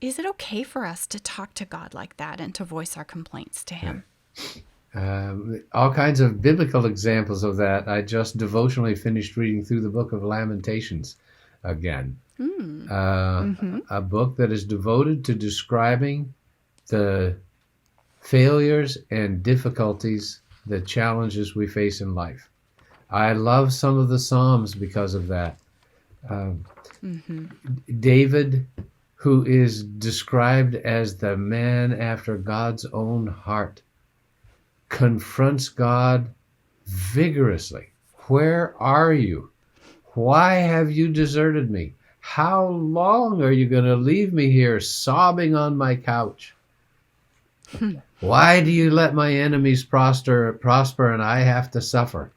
Is it okay for us to talk to God like that and to voice our complaints to him? All kinds of biblical examples of that. I just devotionally finished reading through the book of Lamentations again. Mm. Uh, Mm-hmm. a book that is devoted to describing the failures and difficulties, the challenges we face in life. I love some of the Psalms because of that. Um, Mm-hmm. David, who is described as the man after God's own heart, confronts God vigorously. Where are you? Why have you deserted me? How long are you going to leave me here sobbing on my couch? Why do you Mm-hmm. let my enemies prosper and I have to suffer?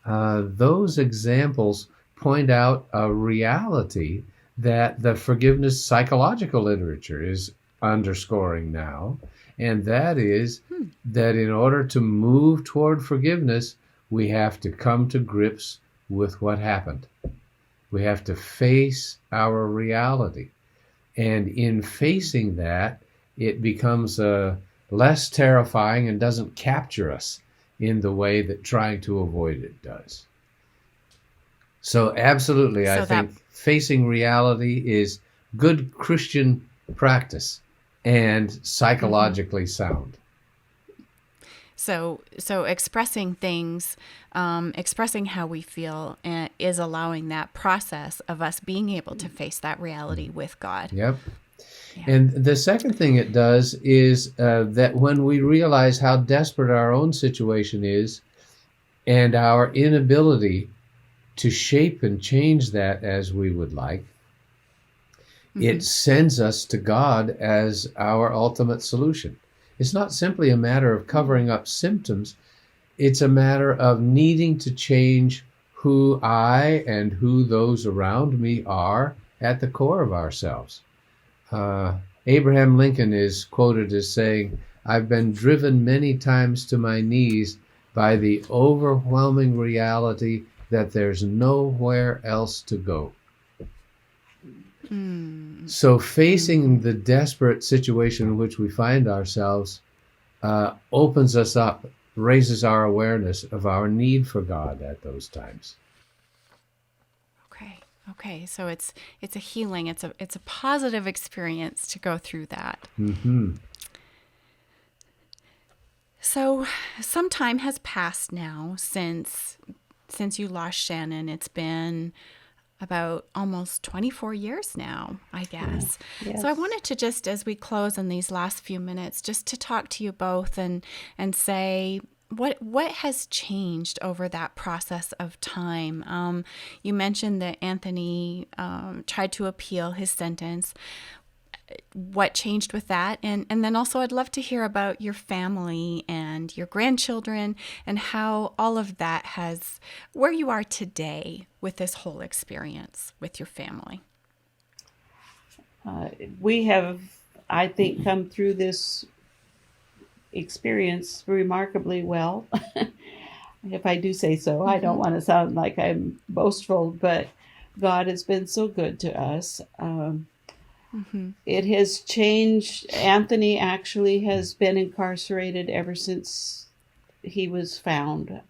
Those examples point out a reality that the forgiveness psychological literature is underscoring now, and that is Hmm. that in order to move toward forgiveness, we have to come to grips with what happened. We have to face our reality. And in facing that, it becomes less terrifying and doesn't capture us in the way that trying to avoid it does. So, absolutely, I So that think facing reality is good Christian practice and mm-hmm. psychologically sound. So expressing things, expressing how we feel, is allowing that process of us being able to face that reality with God. Yep. Yeah. And the second thing it does is that when we realize how desperate our own situation is and our inability to shape and change that as we would like, Mm-hmm. it sends us to God as our ultimate solution. It's not simply a matter of covering up symptoms, it's a matter of needing to change who I and who those around me are at the core of ourselves. Uh, Abraham Lincoln is quoted as saying, I've been driven many times to my knees by the overwhelming reality that there's nowhere else to go. Mm. So, Mm-hmm. facing the desperate situation in which we find ourselves opens us up, raises our awareness of our need for God at those times. Okay. Okay. So it's a healing. It's a positive experience to go through that. Mm-hmm. So some time has passed now since you lost Shannon. It's been about almost 24 years now, I Yeah. guess. So I Yes. wanted to just, as we close in these last few minutes, just to talk to you both and say what has changed over that process of time. You mentioned that Anthony tried to appeal his sentence. What changed with that, and then also I'd love to hear about your family and your grandchildren and how all of that has where you are today with this whole experience with your family. Uh, we have, I think, come through this experience remarkably well. If I do say so, I don't Mm-hmm. want to sound like I'm boastful, but God has been so good to us. Mm-hmm. It has changed. Anthony actually has been incarcerated ever since he was found.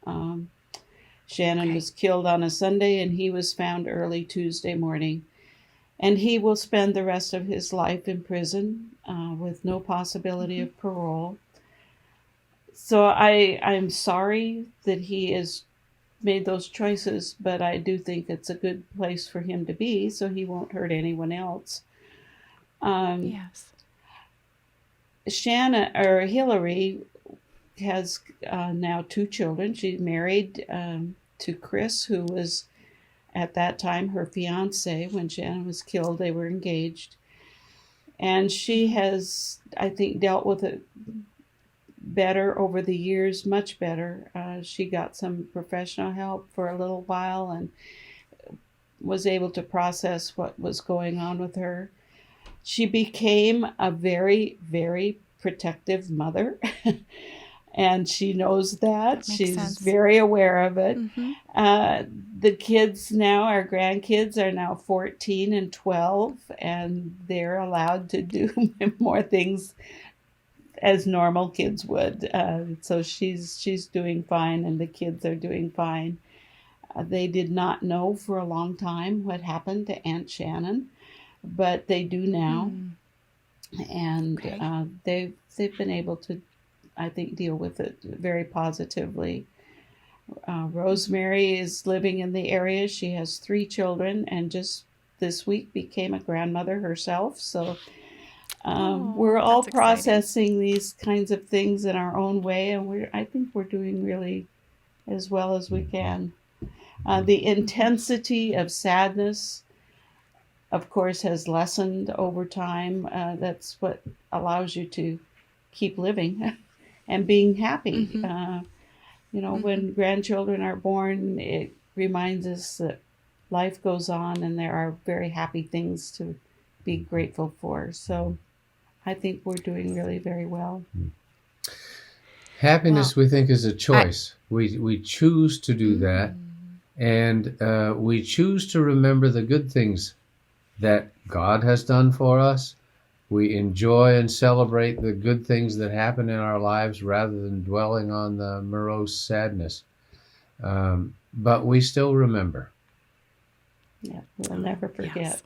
Shannon Okay. was killed on a Sunday, and he was found early Tuesday morning. And he will spend the rest of his life in prison with no possibility Mm-hmm. of parole. So I'm sorry that he has made those choices, but I do think it's a good place for him to be, so he won't hurt anyone else. Um, Yes. Shanna or Hillary has now two children. She's married to Chris, who was at that time her fiance. When Shannon was killed, they were engaged. And she Mm-hmm. has, I think, dealt with it better over the years, much better. She got some professional help for a little while and was able to process what was going on with her. She became a very, very protective mother. and she knows that. That makes She's sense. very aware of it. Mm-hmm. Uh, the kids now, our grandkids, are now 14 and 12, and they're allowed to do more things as normal kids would. So she's doing fine, and the kids are doing fine. They did not know for a long time what happened to Aunt Shannon, but they do now, Mm. and Okay. they've been able to, I think, deal with it very positively. Rosemary is living in the area. She has 3 children, and just this week became a grandmother herself. So we're Oh, all that's exciting. processing these kinds of things in our own way, and I think we're doing really as well as we can. The Mm-hmm. intensity of sadness, of course, has lessened over time. That's what allows you to keep living and being happy. Mm-hmm. Mm-hmm. When grandchildren are born, it reminds us that life goes on and there are very happy things to be grateful for. So I think we're doing really very well. Well, Happiness, we think, is a I. choice. We choose to do that, Mm. and we choose to remember the good things that God has done for us. We enjoy and celebrate the good things that happen in our lives rather than dwelling on the morose sadness. But we still remember. Yeah, we'll Oh, never forget. yes.